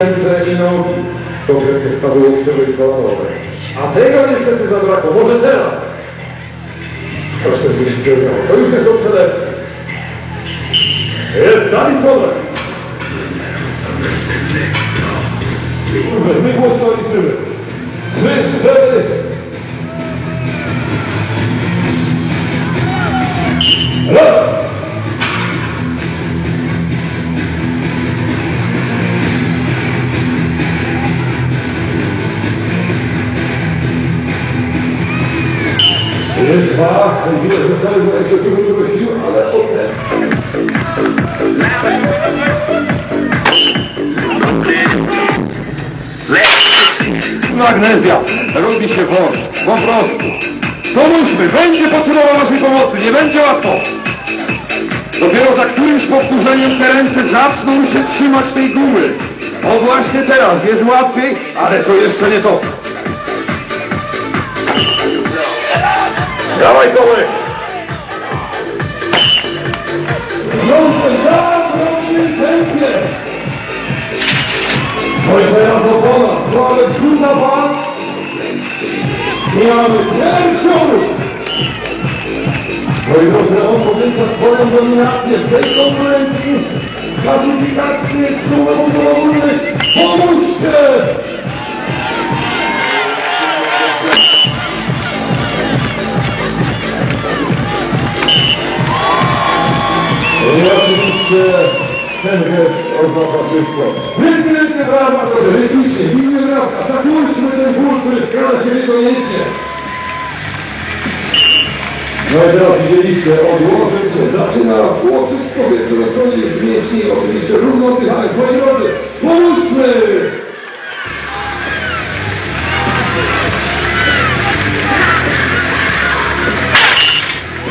Ręce i nogi do stawu łokciowej i kolanowej. A tego niestety zabrakło. Może teraz 149. To już nie są przelewki. Jest zaliczone. My głośno liczymy. 3, 4. Raz. Jest dwa, widać, że cały moment się tu nie gościł, ale potem. Magnezja, robi się wosk, po prostu. Pomóżmy, będzie potrzebował naszej pomocy, nie będzie łatwo. Dopiero za którymś powtórzeniem te ręce zaczną się trzymać tej gumy. O właśnie teraz, jest łatwiej, ale to jeszcze nie to. Dawaj, Tomek! Wiąże za drobnym tempie! Oj, teraz opona, słabe rzuca pan! I mamy pierwszą! Moi drodzy, on podjęcia swoją dominację w tej konkurencji klasyfikacji sumą ogólnych. Pomóżcie! I oczywiście ten gest oznacza wszystko. Wielkie brawa, to rytmicznie, winny brawka, zagłuszmy ten ból, który wkrada się w jego mięśnie. No i teraz widzieliście, odłożyć, zaczyna tłoczyć powietrze na stronie mięśni, oczywiście równo oddychać, moi drodzy, pomóżmy!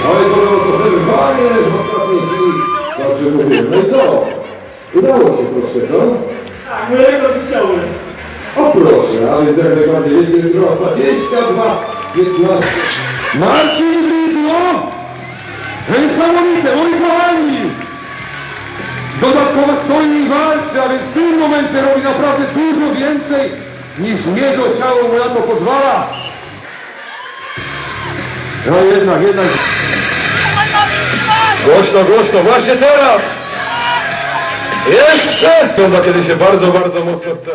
No i to było to zerwanie w ostatniej chwili. Dobrze mówię. No i co? Udało się, proszę, co? Tak, mojego chciałem. O proszę, ale jak najbardziej jedzie droga 22, 15. Marcin Brizło! Niesamowite, moi kochani! Dodatkowo stoi i walczy, a więc w tym momencie robi naprawdę dużo więcej niż jego ciało mu na to pozwala. No jednak. Głośno, właśnie teraz! Jeszcze! Wygląda, kiedy się bardzo, bardzo mocno chce.